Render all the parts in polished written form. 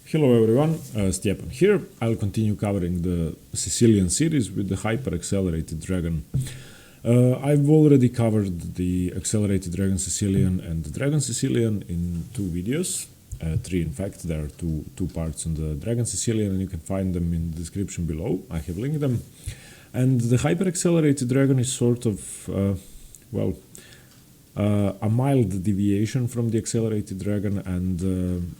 Hello everyone, Stepan here. I'll continue covering the Sicilian series with the Hyperaccelerated Dragon. I've already covered the Accelerated Dragon Sicilian and the Dragon Sicilian in two videos. Three in fact, there are two parts on the Dragon Sicilian and you can find them in the description below. I have linked them. And the Hyperaccelerated Dragon is sort of, a mild deviation from the Accelerated Dragon, and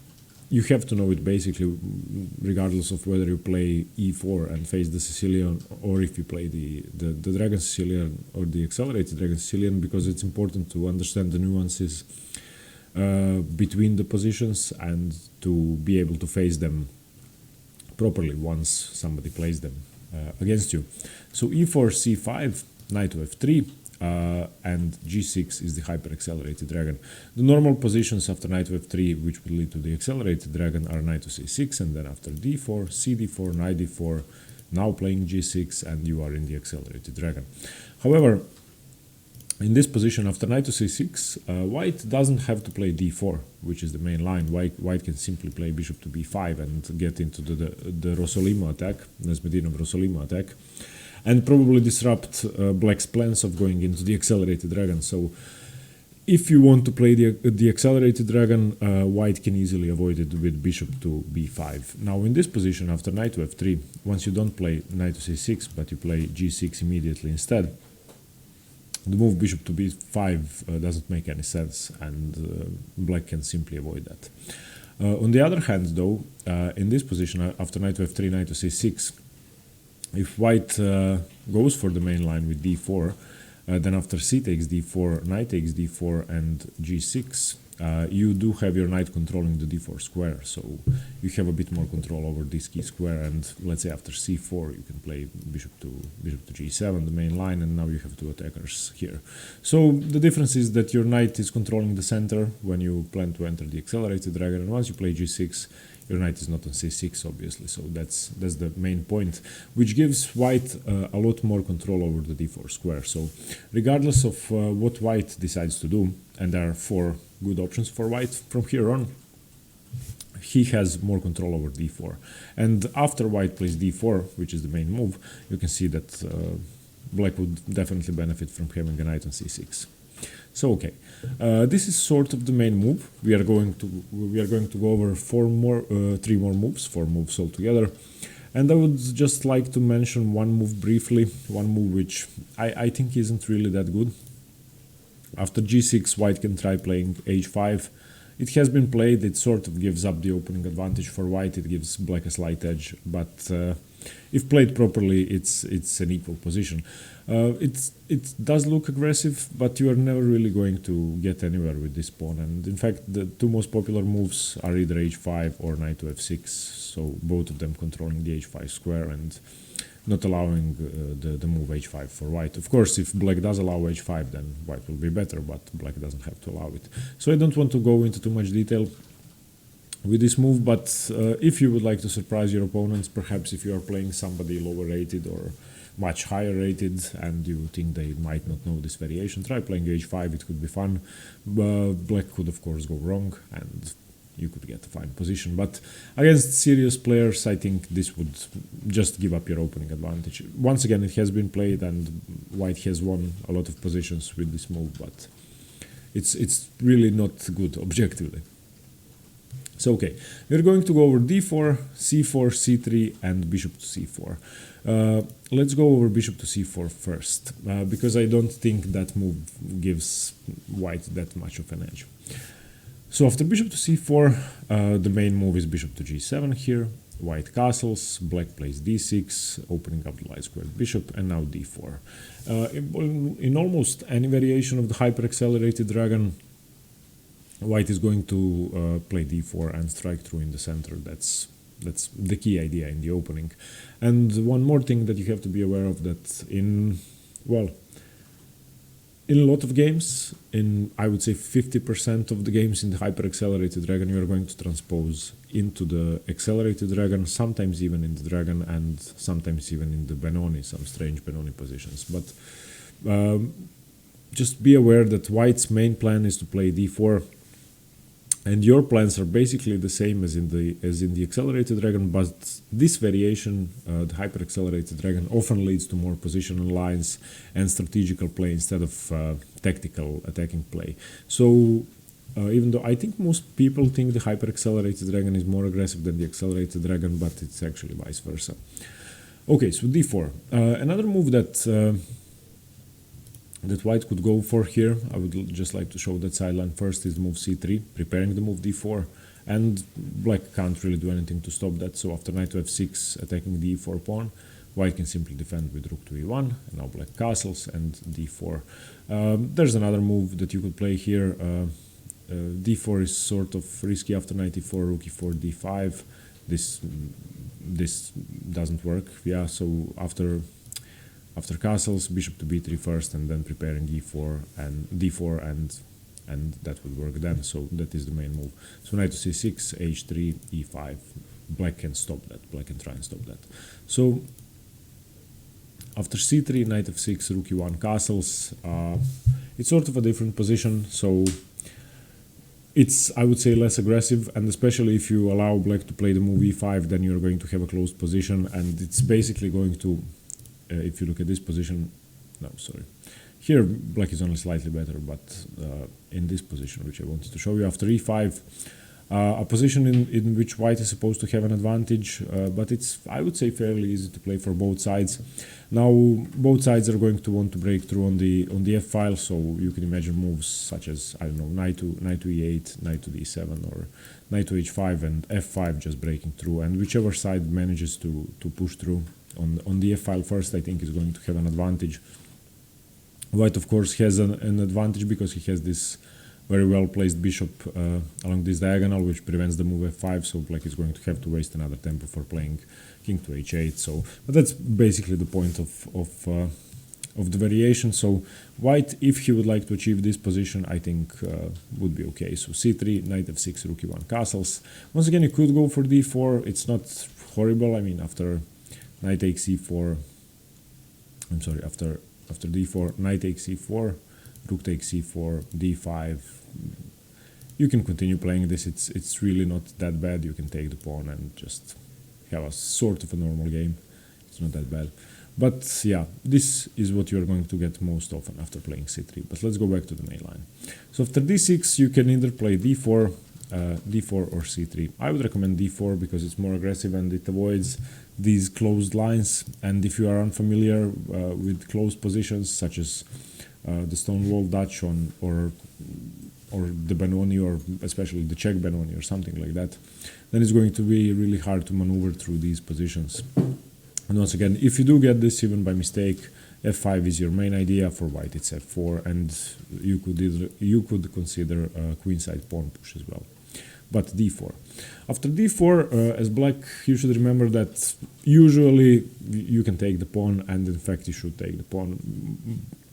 you have to know it basically regardless of whether you play e4 and face the Sicilian or if you play the Dragon Sicilian or the Accelerated Dragon Sicilian, because it's important to understand the nuances between the positions and to be able to face them properly once somebody plays them against you. So e4, c5, knight to f3, and g6 is the Hyperaccelerated Dragon. The normal positions after knight to f3, which would lead to the Accelerated Dragon, are knight to c6, and then after d4, cd4, knight d4, now playing g6, and you are in the Accelerated Dragon. However, in this position after knight to c6, white doesn't have to play d4, which is the main line. White can simply play bishop to b5 and get into the Rossolimo attack, Nesmedinov Rossolimo attack, and probably disrupt black's plans of going into the Accelerated Dragon. So if you want to play the Accelerated Dragon, white can easily avoid it with bishop to b5. Now in this position after knight to f3, once you don't play knight to c6 but you play g6 immediately instead, the move bishop to b5 doesn't make any sense, and black can simply avoid that. On the other hand though, in this position after knight to f3, knight to c6, if white goes for the main line with d4, then after c takes d4, knight takes d4 and g6, you do have your knight controlling the d4 square, so you have a bit more control over this key square, and let's say after c4 you can play bishop to g7, the main line, and now you have two attackers here. So the difference is that your knight is controlling the center when you plan to enter the Accelerated Dragon, and once you play g6, your knight is not on c6 obviously, so that's the main point, which gives white a lot more control over the d4 square. So regardless of what white decides to do, and there are four good options for white from here on, he has more control over d4. And after white plays d4, which is the main move, you can see that black would definitely benefit from having a knight on c6. So okay, this is sort of the main move. We are going to go over four moves altogether, and I would just like to mention one move briefly, one move which I think isn't really that good. After g6, white can try playing h5. It has been played. It sort of gives up the opening advantage for white. It gives black a slight edge, but if played properly, it's an equal position. It does look aggressive, but you are never really going to get anywhere with this pawn. And in fact, the two most popular moves are either h5 or knight to f6. So both of them controlling the h5 square and not allowing the move h5 for white. Of course, if black does allow h5, then white will be better, but black doesn't have to allow it. So I don't want to go into too much detail with this move, but if you would like to surprise your opponents, perhaps if you are playing somebody lower rated or much higher rated and you think they might not know this variation, try playing h5, it could be fun. Black could of course go wrong and you could get a fine position, but against serious players I think this would just give up your opening advantage. Once again, it has been played and white has won a lot of positions with this move, but it's really not good objectively. So okay, we're going to go over d4, c4, c3 and bishop to c4. Let's go over bishop to c4 first, because I don't think that move gives white that much of an edge. So after bishop to c4, the main move is bishop to g7 here. White castles, black plays d6, opening up the light squared bishop, and now d4. In almost any variation of the Hyperaccelerated Dragon, white is going to play d4 and strike through in the center. That's the key idea in the opening. And one more thing that you have to be aware of, that in a lot of games, in I would say 50% of the games in the Hyperaccelerated Dragon, you are going to transpose into the Accelerated Dragon, sometimes even in the Dragon, and sometimes even in the Benoni, some strange Benoni positions. But just be aware that white's main plan is to play d4 And your plans are basically the same as in the Accelerated Dragon, but this variation, the Hyperaccelerated Dragon, often leads to more positional lines and strategical play instead of tactical attacking play. So even though I think most people think the Hyperaccelerated Dragon is more aggressive than the Accelerated Dragon, but it's actually vice versa. Okay, so d4. Another move that white could go for here, I would just like to show that sideline first, is move c3, preparing the move d4, and black can't really do anything to stop that, so after knight to f6 attacking the e4 pawn, white can simply defend with rook to e1, and now black castles and d4. There's another move that you could play here. D4 is sort of risky after knight e4, rook e4, d5. This doesn't work, yeah, so after castles, bishop to b3 first, and then preparing e4 and d4, and that would work then. So that is the main move. So knight to c6, h3, e5. Black can stop that. Black can try and stop that. So after c3, knight f6, rook e1, castles. It's sort of a different position. So it's, I would say, less aggressive, and especially if you allow black to play the move e5, then you're going to have a closed position, and it's basically going to. If you look at this position, no, sorry. Here, black is only slightly better, but in this position, which I wanted to show you, after e5, a position in which white is supposed to have an advantage, but it's, I would say, fairly easy to play for both sides. Now, both sides are going to want to break through on the f file, so you can imagine moves such as, I don't know, knight to e8, knight to d7, or knight to h5 and f5 just breaking through, and whichever side manages to push through on the f file first, I think, is going to have an advantage. White, of course, has an advantage because he has this very well placed bishop along this diagonal, which prevents the move f5, so black is going to have to waste another tempo for playing king to h8. So, but that's basically the point of the variation. So white, if he would like to achieve this position, I think would be okay. So c3, knight f6, rook e1, castles. Once again, you could go for d4. It's not horrible. I mean, after knight takes e4, I'm sorry, after d4, knight takes e4, rook takes e4, d5. You can continue playing this. It's really not that bad. You can take the pawn and just have a sort of a normal game. It's not that bad. But yeah, this is what you're going to get most often after playing c3. But let's go back to the main line. So after d6, you can either play d4, or c3. I would recommend d4 because it's more aggressive and it avoids these closed lines. And if you are unfamiliar with closed positions such as the Stonewall Dutch or the Benoni, or especially the Czech Benoni or something like that, then it's going to be really hard to maneuver through these positions. And once again, if you do get this even by mistake, f5 is your main idea. For white, it's f4, and you could consider a queenside pawn push as well. But d4. After d4, as black, you should remember that usually you can take the pawn, and in fact you should take the pawn.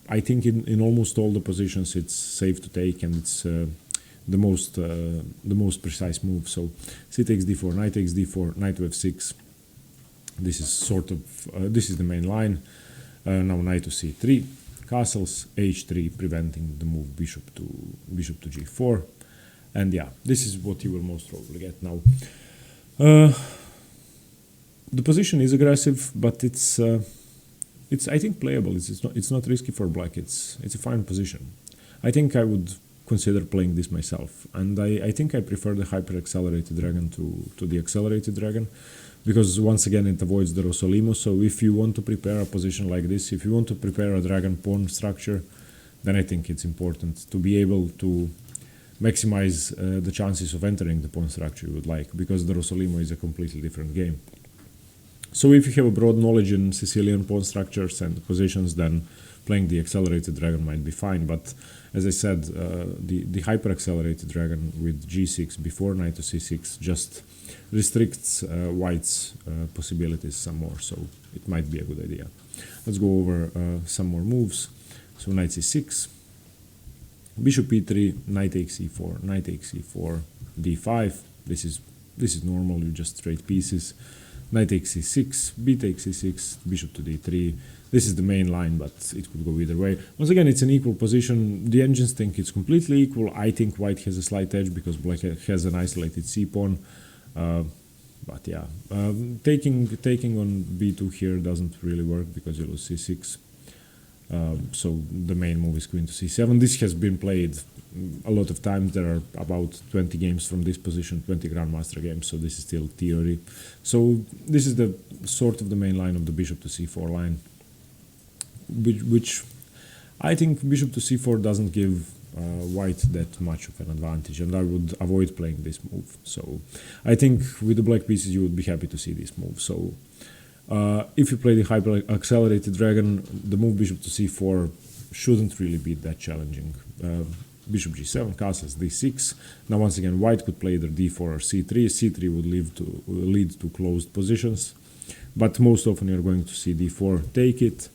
I think in almost all the positions it's safe to take, and it's the most precise move. So c takes d4, knight takes d4, knight to f6. This is sort of this is the main line. Now knight to c3, castles, h3, preventing the move bishop to g4. And yeah, this is what you will most probably get now. The position is aggressive, but it's I think playable. It's not risky for black. It's a fine position. I think I would consider playing this myself, and I think I prefer the Hyperaccelerated Dragon to the Accelerated Dragon, because once again it avoids the Rossolimo. So if you want to prepare a position like this, if you want to prepare a dragon pawn structure, then I think it's important to be able to maximize the chances of entering the pawn structure you would like, because the Rossolimo is a completely different game. So if you have a broad knowledge in Sicilian pawn structures and positions, then playing the Accelerated Dragon might be fine. But as I said, the Hyper-Accelerated Dragon with g6 before knight to c6 just restricts white's possibilities some more, so it might be a good idea. Let's go over some more moves. So knight c6, bishop e3, knight takes e4, knight takes e4, d5. This is normal. You just trade pieces. Knight takes c6, b takes c6, bishop to d3. This is the main line, but it could go either way. Once again, it's an equal position. The engines think it's completely equal. I think white has a slight edge because black has an isolated c-pawn. But yeah, taking on b2 here doesn't really work because you lose c6. So the main move is queen to c7. This has been played a lot of times. There are about 20 games from this position, 20 Grandmaster games, so this is still theory. So this is the sort of the main line of the bishop to c4 line, which I think bishop to c4 doesn't give white that much of an advantage, and I would avoid playing this move. So I think with the black pieces you would be happy to see this move. So if you play the Hyperaccelerated Dragon, the move bishop to c4 shouldn't really be that challenging. Bishop g7, castles d6. Now once again, white could play either d4 or c3. c3 would lead to closed positions, but most often you're going to see d4 take it.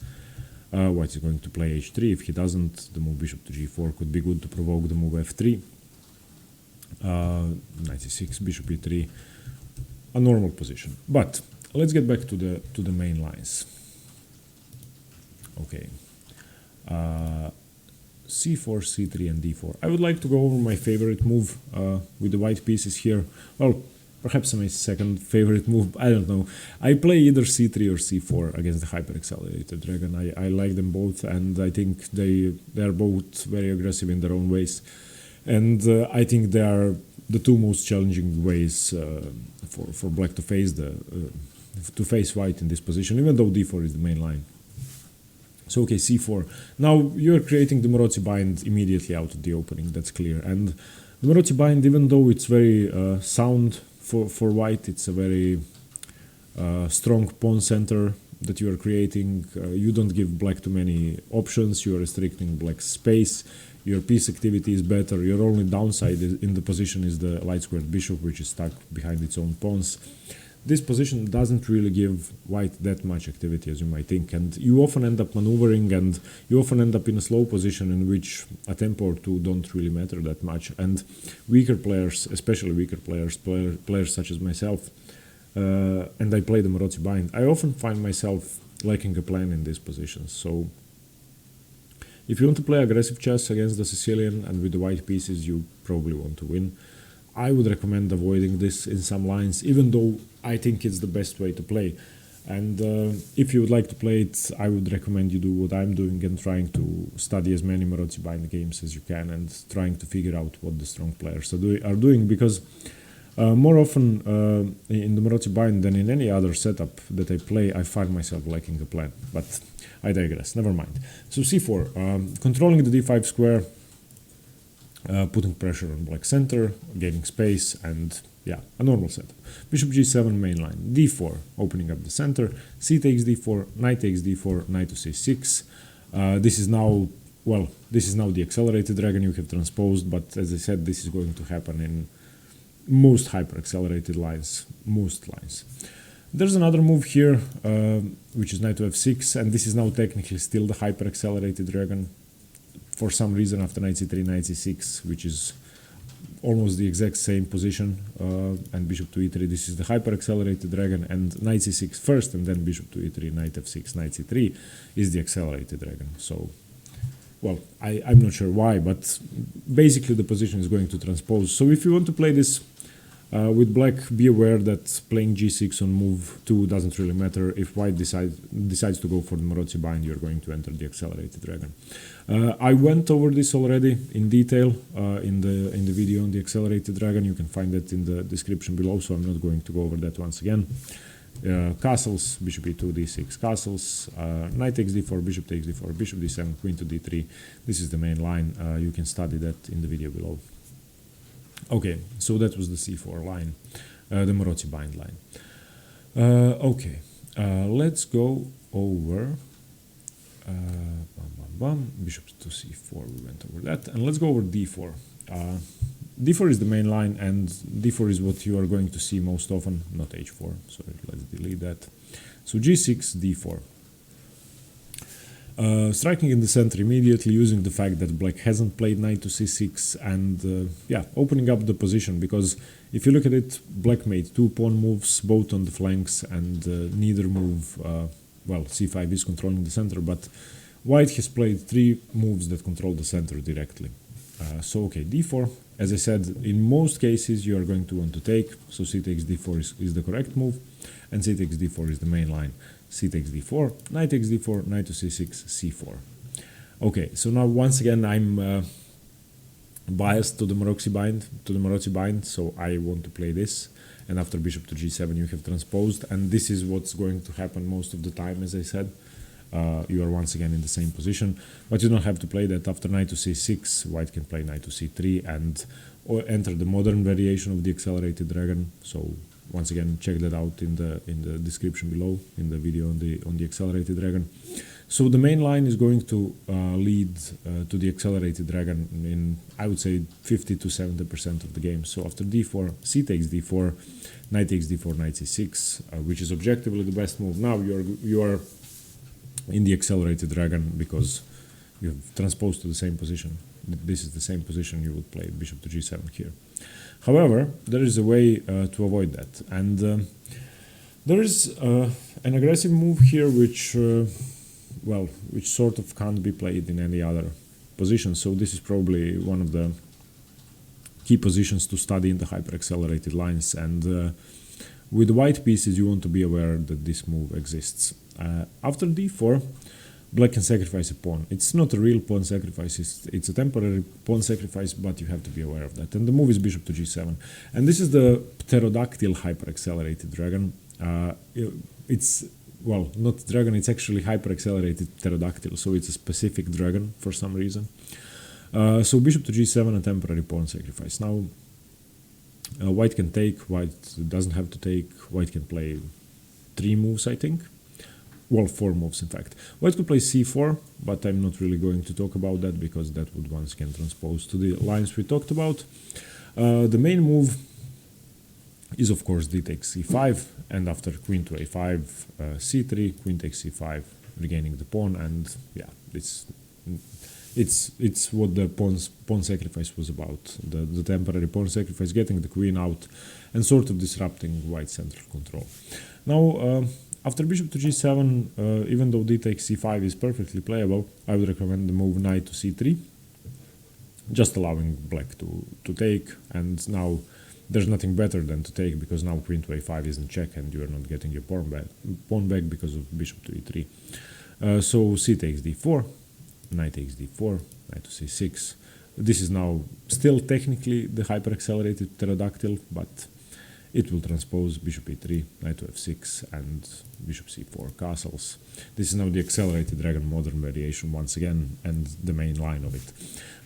White is going to play h3. If he doesn't, the move bishop to g4 could be good to provoke the move f3. Knight c6, bishop e3, a normal position. But let's get back to the main lines. Okay, c4, c3, and d4. I would like to go over my favorite move with the white pieces here. Well, perhaps my second favorite move, I don't know. I play either c3 or c4 against the Hyperaccelerated Dragon. I like them both, and I think they are both very aggressive in their own ways. And I think they are the two most challenging ways for black to face white in this position, even though d4 is the main line. So okay, c4. Now you're creating the Maroczy Bind immediately out of the opening, that's clear. And the Maroczy Bind, even though it's very sound for white, it's a very strong pawn center that you are creating. You don't give black too many options, you are restricting black's space. Your piece activity is better. Your only downside in the position is the light squared bishop, which is stuck behind its own pawns. This position doesn't really give white that much activity as you might think, and you often end up maneuvering, and you often end up in a slow position in which a tempo or two don't really matter that much. And weaker players, especially weaker players such as myself, and I play the Maroczy Bind, I often find myself lacking a plan in these positions. So if you want to play aggressive chess against the Sicilian and with the white pieces, you probably want to win. I would recommend avoiding this in some lines, even though I think it's the best way to play. And if you would like to play it, I would recommend you do what I'm doing and trying to study as many Maroczy Bind games as you can and trying to figure out what the strong players are doing, because more often in the Maroczy Bind than in any other setup that I play, I find myself lacking a plan. But I digress, never mind. So c4, controlling the d5 square, putting pressure on black center, gaining space, and yeah, a normal setup. Bishop g7 main line, d4, opening up the center, c takes d4, knight takes d4, knight to c6. This is now the Accelerated Dragon you have transposed, but as I said, this is going to happen in most hyper-accelerated lines, most lines. There's another move here, which is knight to f6, and this is now technically still the Hyper-Accelerated Dragon. For some reason, after knight c3, knight c6, which is almost the exact same position, and bishop to e3, this is the Hyper-Accelerated Dragon, and knight c6 first, and then bishop to e3, knight f6, knight c3 is the Accelerated Dragon. So, well, I'm not sure why, but basically the position is going to transpose. So if you want to play this with black, be aware that playing g6 on move 2 doesn't really matter. If white decides to go for the Maroczy Bind, you're going to enter the Accelerated Dragon. I went over this already in detail in the video on the Accelerated Dragon. You can find that in the description below, so I'm not going to go over that once again. Castles, bishop e2, d6, castles, knight takes d4, bishop takes d4, bishop d7, queen to d3. This is the main line. You can study that in the video below. Okay, so that was the c4 line, the Maroczy Bind line. Okay, let's go over bishop to c4, we went over that, and let's go over d4. d4 is the main line, and d4 is what you are going to see most often, not h4, so let's delete that. So g6, d4. Striking in the center immediately, using the fact that black hasn't played knight to c6, and yeah, opening up the position, because if you look at it, black made 2 pawn moves, both on the flanks, and neither move well, c5 is controlling the center, but white has played 3 moves that control the center directly. So okay, d4. As I said, in most cases you are going to want to take, so c takes d4 is the correct move, and c takes d4 is the main line. C takes d4, knight takes d4, knight to c6, c4. Okay, so now once again I'm biased to the Maroczy Bind, so I want to play this, and after bishop to g7 you have transposed, and this is what's going to happen most of the time, as I said. You are once again in the same position, but you don't have to play that. After knight to c6, white can play knight to c3 and or enter the modern variation of the accelerated dragon. So once again, check that out in the description below in the video on the accelerated dragon. So the main line is going to lead to the accelerated dragon in, I would say, 50 to 70% of the game. So after d4, c takes d4, knight takes d4, knight c6, which is objectively the best move. Now you are in the accelerated dragon because you have transposed to the same position. This is the same position you would play bishop to g7 here. However, there is a way to avoid that, and there is an aggressive move here which which sort of can't be played in any other position. So this is probably one of the key positions to study in the hyper-accelerated lines, and with white pieces you want to be aware that this move exists. After d4, black can sacrifice a pawn. It's not a real pawn sacrifice, it's a temporary pawn sacrifice, but you have to be aware of that. And the move is bishop to g7. And this is the pterodactyl hyper-accelerated dragon. It's, well, not dragon, it's actually hyper-accelerated pterodactyl, so it's a specific dragon for some reason. So bishop to g7, a temporary pawn sacrifice. Now, white can take, white doesn't have to take, white can play 3 moves, I think. Well, 4 moves in fact. White could play c4, but I'm not really going to talk about that because that would once again transpose to the lines we talked about. The main move is of course d takes c5, and after queen to a5, c3, queen takes c5, regaining the pawn, and yeah, it's what the pawn sacrifice was about. The temporary pawn sacrifice, getting the queen out and sort of disrupting white central control. Now, after bishop to g7, even though d takes c5 is perfectly playable, I would recommend the move knight to c3, just allowing black to take, and now there's nothing better than to take because now queen to a5 is in check and you are not getting your pawn back because of bishop to e3. So c takes d4, knight takes d4, knight to c6. This is now still technically the hyper-accelerated pterodactyl, but it will transpose bishop e3, knight to f6, and bishop c4 castles. This is now the accelerated dragon modern variation once again, and the main line of it.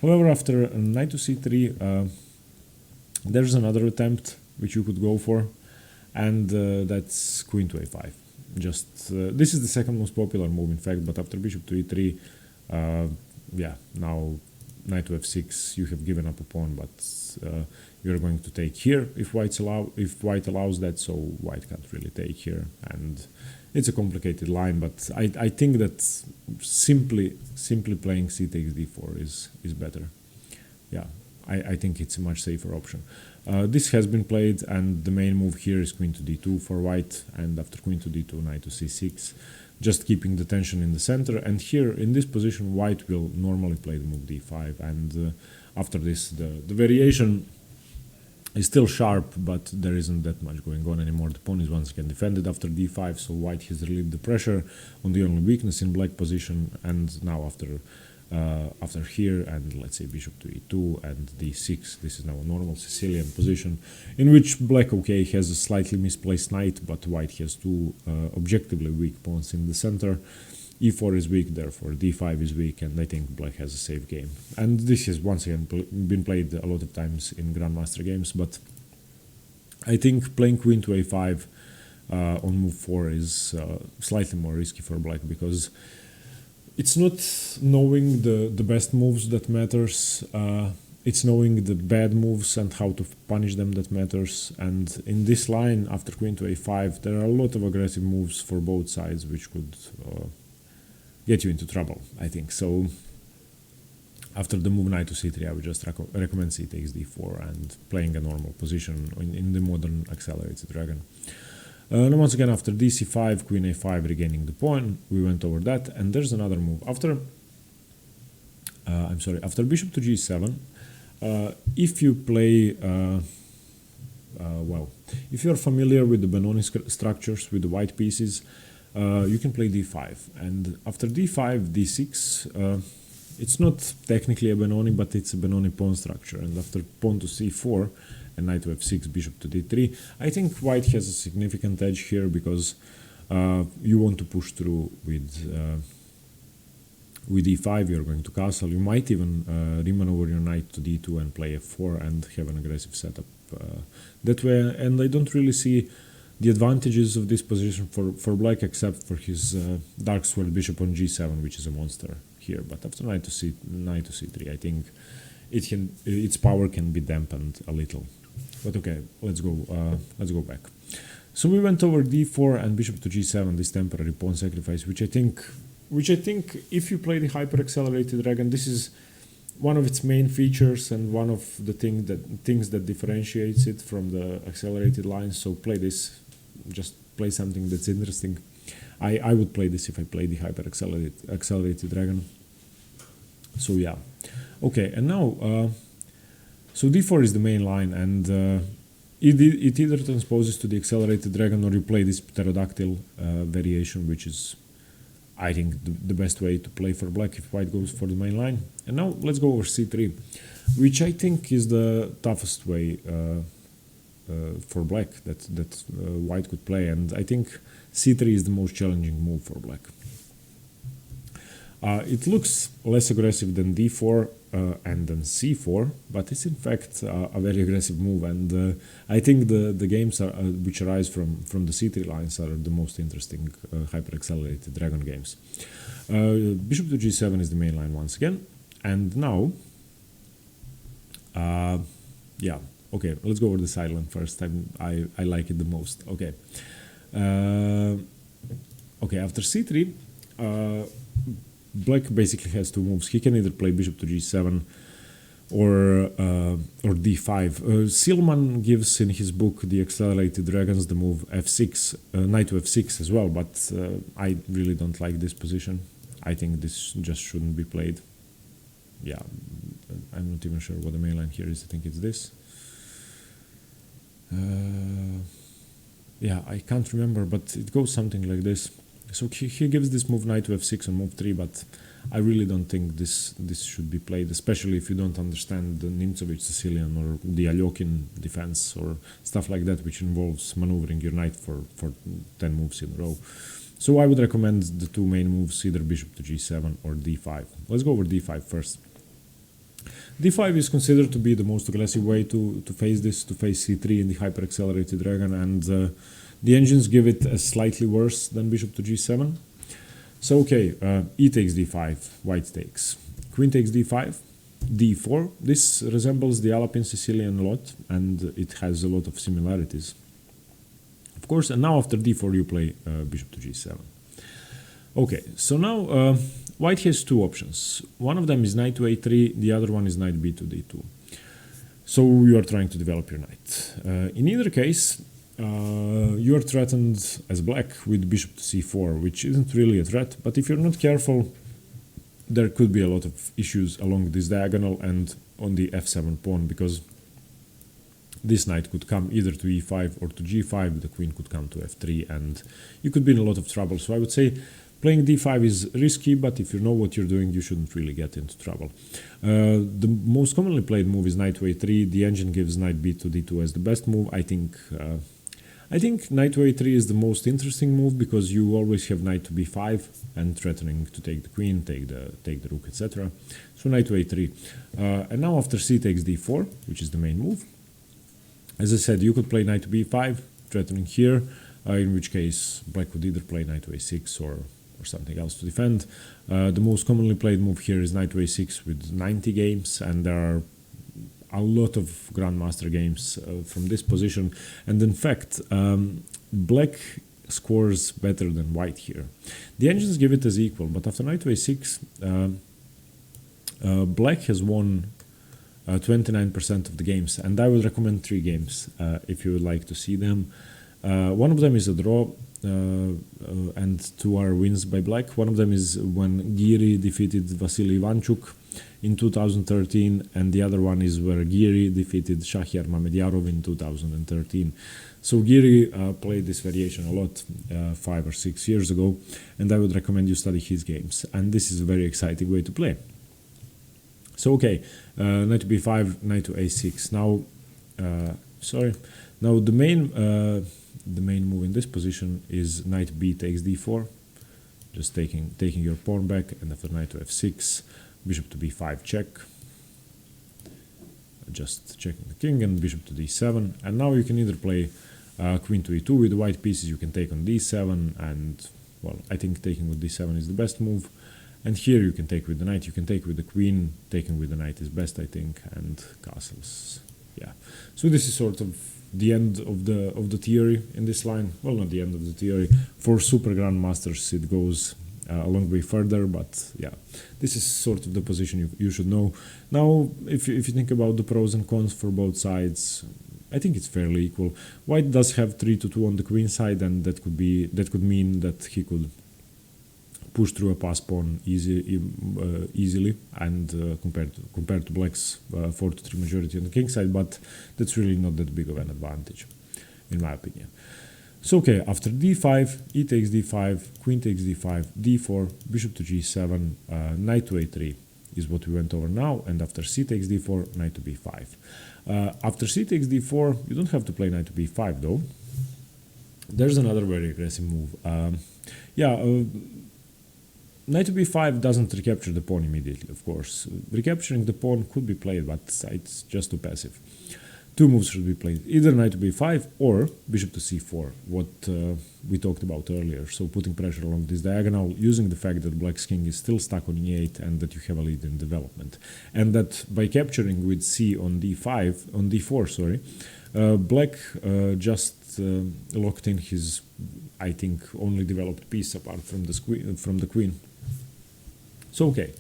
However, after knight to c3, there's another attempt which you could go for, and that's queen to a5. Just this is the second most popular move, in fact. But after bishop to e3, yeah, now knight to f6, you have given up a pawn, but you're going to take here if white allows that, so white can't really take here, and it's a complicated line, but I think that simply playing c takes d4 is better. Yeah, I think it's a much safer option. This has been played, and the main move here is queen to d2 for white, and after queen to d2, knight to c6, just keeping the tension in the center. And here in this position, white will normally play the move d5, and after this the variation is still sharp, but there isn't that much going on anymore. The pawn is once again defended after d5, so white has relieved the pressure on the only weakness in black position. And now after here, and let's say bishop to e2 and d6, this is now a normal Sicilian position in which black, okay, has a slightly misplaced knight, but white has 2 objectively weak pawns in the center. e4 is weak, therefore d5 is weak, and I think black has a safe game. And this has once again been played a lot of times in Grandmaster games, but I think playing queen to a5 on move 4 is slightly more risky for black, because it's not knowing the best moves that matters, it's knowing the bad moves and how to punish them that matters. And in this line, after queen to a5, there are a lot of aggressive moves for both sides which could get you into trouble, I think. So after the move knight to c3, I would just recommend c takes d4 and playing a normal position in the modern accelerated dragon. Now once again, after dc5, queen a5, regaining the pawn, we went over that, and there's another move. After after bishop to g7, if you play, if you're familiar with the Benoni structures with the white pieces, you can play d5, and after d5, d6, it's not technically a Benoni, but it's a Benoni pawn structure, and after pawn to c4 and knight to f6, bishop to d3, I think white has a significant edge here because you want to push through with e5, you're going to castle. You might even remaneuver your knight to d2 and play f4 and have an aggressive setup that way, and I don't really see the advantages of this position for black except for his dark squared bishop on g7, which is a monster here. But after knight to c3, I think its power can be dampened a little. But okay, let's go back. So we went over d4 and bishop to g7, this temporary pawn sacrifice, which I think if you play the Hyperaccelerated Dragon, this is one of its main features and one of the things that differentiates it from the accelerated lines. So play this, just play something that's interesting. I would play this if I played the Hyperaccelerated Dragon. So yeah, okay, and now so d4 is the main line, and it either transposes to the Accelerated Dragon or you play this pterodactyl variation, which is, I think, the best way to play for black if white goes for the main line. And now let's go over c3, which I think is the toughest way for black that white could play, and I think c3 is the most challenging move for black. It looks less aggressive than d4 and then c4, but it's in fact a very aggressive move, and I think the games which arise from the c3 lines are the most interesting Hyperaccelerated Dragon games. Bishop to g7 is the main line once again, and now yeah, okay, let's go over the side line first. I like it the most. Okay, okay, after c3, black basically has two moves. He can either play bishop to g7 or d5. Silman gives in his book The Accelerated Dragons the move f6, knight to f6 as well, but I really don't like this position. I think this just shouldn't be played. Yeah, I'm not even sure what the main line here is. I think it's this. Yeah, I can't remember, but it goes something like this. So he gives this move knight to f6 on move 3, but I really don't think this should be played, especially if you don't understand the Nimzovich Sicilian or the Alyokin defense or stuff like that, which involves maneuvering your knight for 10 moves in a row. So I would recommend the two main moves, either bishop to g7 or d5. Let's go over d5 first. d5 is considered to be the most aggressive way to face this, to face c3 in the Hyperaccelerated Dragon, and the engines give it as slightly worse than bishop to g7. So okay, e takes d5, white takes. Queen takes d5, d4. This resembles the Alapin Sicilian a lot, and it has a lot of similarities, of course. And now after d4 you play bishop to g7. Okay, so now white has two options. One of them is knight to a3, the other one is knight b to d2. So you are trying to develop your knight. In either case, you are threatened as black with bishop to c4, which isn't really a threat, but if you're not careful, there could be a lot of issues along this diagonal and on the f7 pawn, because this knight could come either to e5 or to g5, the queen could come to f3, and you could be in a lot of trouble. So I would say playing d5 is risky, but if you know what you're doing, you shouldn't really get into trouble. The most commonly played move is knight to a3. The engine gives knight b to d2 as the best move. I think knight to a3 is the most interesting move because you always have knight to b5 and threatening to take the queen, take the rook, etc. So knight to a3. And now after c takes d4, which is the main move, as I said, you could play knight to b5, threatening here, in which case black would either play knight to a6 or something else to defend. The most commonly played move here is knight to a6 with 90 games, and there are a lot of Grandmaster games from this position, and in fact black scores better than white here. The engines give it as equal, but after knight to a6 black has won 29% of the games, and I would recommend 3 games if you would like to see them. One of them is a draw, and two are wins by black. One of them is when Giri defeated Vasily Ivanchuk in 2013, and the other one is where Giri defeated Shahryar Mamedyarov in 2013. So Giri played this variation a lot 5 or 6 years ago, and I would recommend you study his games. And this is a very exciting way to play. So okay, knight to b5, knight to a6. Now, Now the main move in this position is knight b takes d4, just taking your pawn back, and after knight to f6, bishop to b5 check, just checking the king, and bishop to d7. And now you can either play queen to e2 with the white pieces. You can take on d7, and well, I think taking with d7 is the best move. And here you can take with the knight, you can take with the queen. Taking with the knight is best, I think, and castles. Yeah. So this is sort of the end of the theory in this line. Well, not the end of the theory. For super grandmasters, it goes a long way further, but yeah, this is sort of the position you should know. Now, if you think about the pros and cons for both sides, I think it's fairly equal. White does have 3-2 on the queen side, and that could mean that he could push through a pass pawn easily, and compared to black's 4-3 majority on the king side, but that's really not that big of an advantage, in my opinion. So okay, after d5, e takes d5, queen takes d5, d4, bishop to g7, knight to a3 is what we went over now, and after c takes d4, knight to b5. After c takes d4, you don't have to play knight to b5 though. There's another very aggressive move. Knight to b5 doesn't recapture the pawn immediately, of course. Recapturing the pawn could be played, but it's just too passive. Two moves should be played, either knight to b5 or bishop to c4, what we talked about earlier. So putting pressure along this diagonal, using the fact that black's king is still stuck on e8 and that you have a lead in development. And that by capturing with c on d4, black just locked in his, I think, only developed piece apart from the queen. So okay,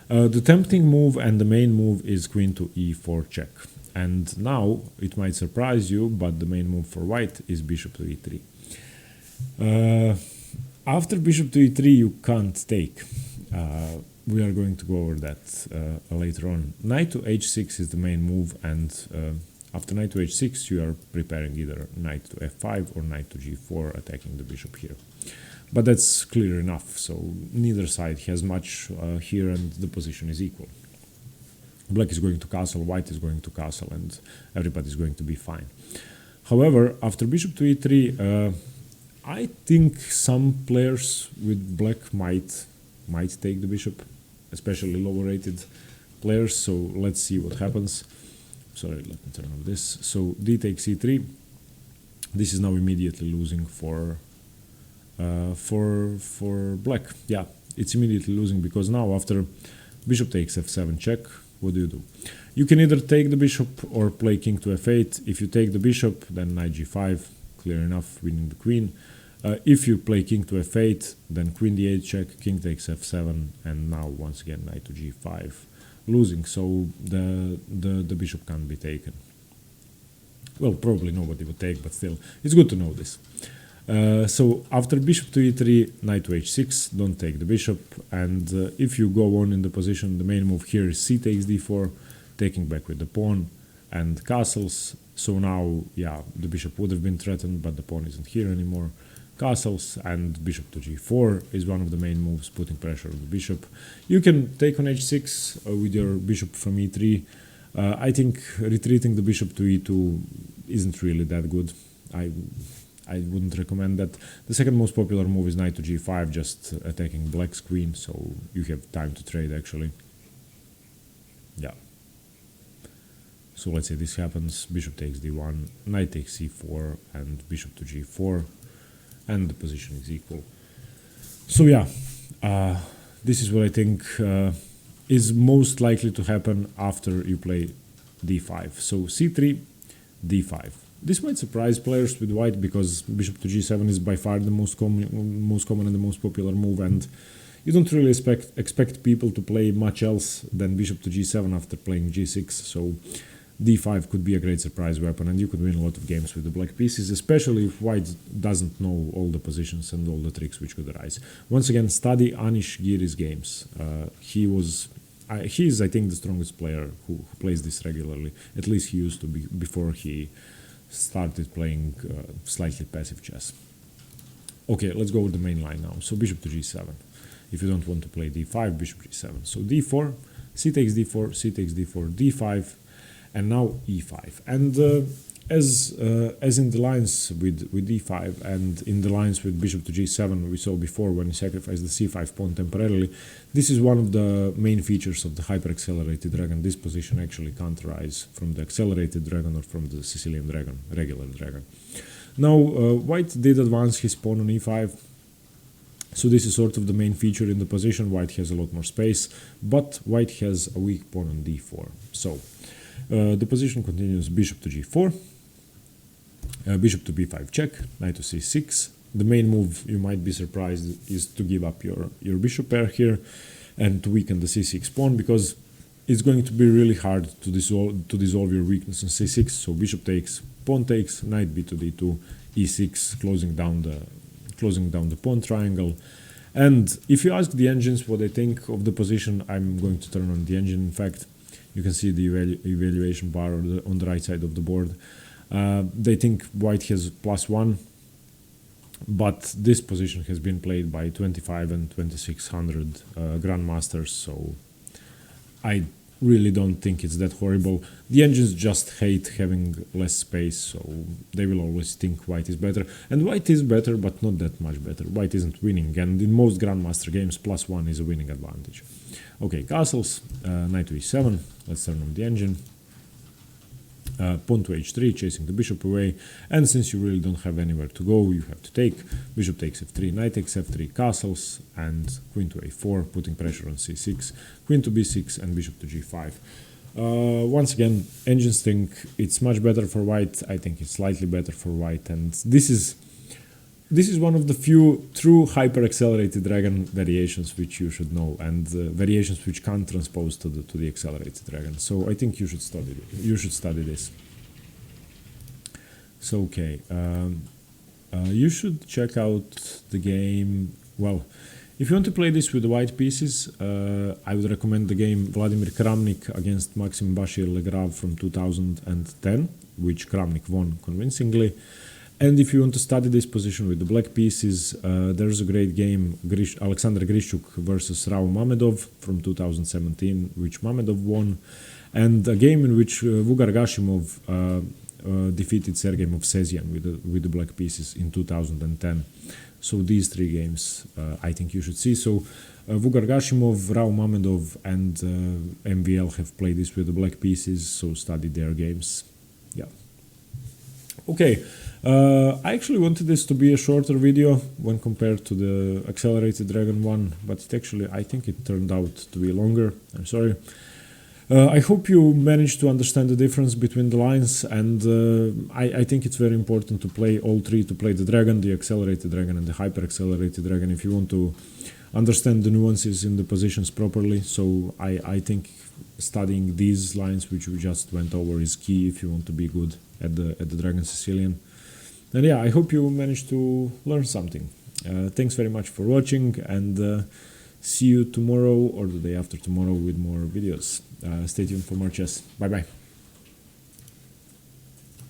the tempting move and the main move is queen to e4 check. And now it might surprise you, but the main move for white is bishop to e3. After bishop to e3, you can't take. We are going to go over that later on. Knight to h6 is the main move, and after knight to h6, you are preparing either knight to f5 or knight to g4, attacking the bishop here. But that's clear enough, so neither side has much here, and the position is equal. Black is going to castle, white is going to castle, and everybody's going to be fine. However, after bishop to e3, I think some players with black might take the bishop, especially lower rated players, so let's see what happens. Sorry, let me turn off this. So d takes e3. This is now immediately losing for black. Yeah, it's immediately losing, because now after bishop takes f7 check, what do? You can either take the bishop or play king to f8. If you take the bishop, then knight g5, clear enough, winning the queen. If you play king to f8, then queen d8 check, king takes f7, and now once again knight to g5, losing. So the bishop can't be taken. Well, probably nobody would take, but still, it's good to know this. So after bishop to e3, knight to h6, don't take the bishop, and if you go on in the position, the main move here is c takes d4, taking back with the pawn and castles. So now, yeah, the bishop would have been threatened, but the pawn isn't here anymore. Castles and bishop to g4 is one of the main moves, putting pressure on the bishop. You can take on h6 with your bishop from e3. I think retreating the bishop to e2 isn't really that good. I wouldn't recommend that. The second most popular move is knight to g5, just attacking black's queen, so you have time to trade actually. Yeah. So let's say this happens, bishop takes d1, knight takes c4, and bishop to g4, and the position is equal. So yeah, this is what I think is most likely to happen after you play d5. So c3, d5. This might surprise players with white, because bishop to g7 is by far the most common and the most popular move, and you don't really expect people to play much else than bishop to g7 after playing g6. So d5 could be a great surprise weapon, and you could win a lot of games with the black pieces, especially if white doesn't know all the positions and all the tricks which could arise. Once again, study Anish Giri's games. He is, I think, the strongest player who plays this regularly. At least he used to be before he started playing slightly passive chess. Okay, let's go with the main line now. So bishop to g7. If you don't want to play d5, bishop g7. So d4, c takes d4, c takes d4, d5, and now e5. And as in the lines with d5 and in the lines with bishop to g7 we saw before when he sacrificed the c5 pawn temporarily, this is one of the main features of the hyper-accelerated dragon. This position actually can't rise from the accelerated dragon or from the Sicilian dragon, regular dragon. Now white did advance his pawn on e5, so this is sort of the main feature in the position. White has a lot more space, but white has a weak pawn on d4. So the position continues bishop to g4, bishop to b5 check, knight to c6. The main move, you might be surprised, is to give up your bishop pair here and to weaken the c6 pawn, because it's going to be really hard to dissolve your weakness on c6. So bishop takes, pawn takes, knight b to d2, e6, closing down the pawn triangle. And if you ask the engines what they think of the position, I'm going to turn on the engine. In fact, you can see the evaluation bar on the right side of the board. They think white has +1, but this position has been played by 25 and 2600 grandmasters, so I really don't think it's that horrible. The engines just hate having less space, so they will always think white is better. And white is better, but not that much better. White isn't winning, and in most grandmaster games, +1 is a winning advantage. Okay, castles, knight to e7, let's turn on the engine. Pawn to h3, chasing the bishop away, and since you really don't have anywhere to go, you have to take. Bishop takes f3, knight takes f3, castles, and queen to a4, putting pressure on c6, queen to b6, and bishop to g5. Once again, engines think it's much better for white. I think it's slightly better for white, and this is one of the few true hyper-accelerated dragon variations which you should know, and variations which can't transpose to the accelerated dragon. So I think you should study it. You should study this. So okay, you should check out the game. Well, if you want to play this with the white pieces, I would recommend the game Vladimir Kramnik against Maxim Bashir-Legrave from 2010, which Kramnik won convincingly. And if you want to study this position with the black pieces, there's a great game, Alexander Grishuk versus Rao Mamedov from 2017, which Mamedov won, and a game in which Vugar Gashimov defeated Sergei Movsesian with the black pieces in 2010. So these three games I think you should see. So Vugar Gashimov, Rao Mamedov, and MVL have played this with the black pieces, so study their games. Yeah. Okay. I actually wanted this to be a shorter video when compared to the Accelerated Dragon one, but I think it turned out to be longer. I'm sorry. I hope you managed to understand the difference between the lines, and I think it's very important to play all three, to play the dragon, the Accelerated Dragon, and the Hyper-Accelerated Dragon if you want to understand the nuances in the positions properly. So I think studying these lines which we just went over is key if you want to be good at the Dragon Sicilian. And yeah, I hope you managed to learn something. Thanks very much for watching, and see you tomorrow or the day after tomorrow with more videos. Stay tuned for more chess. Bye bye.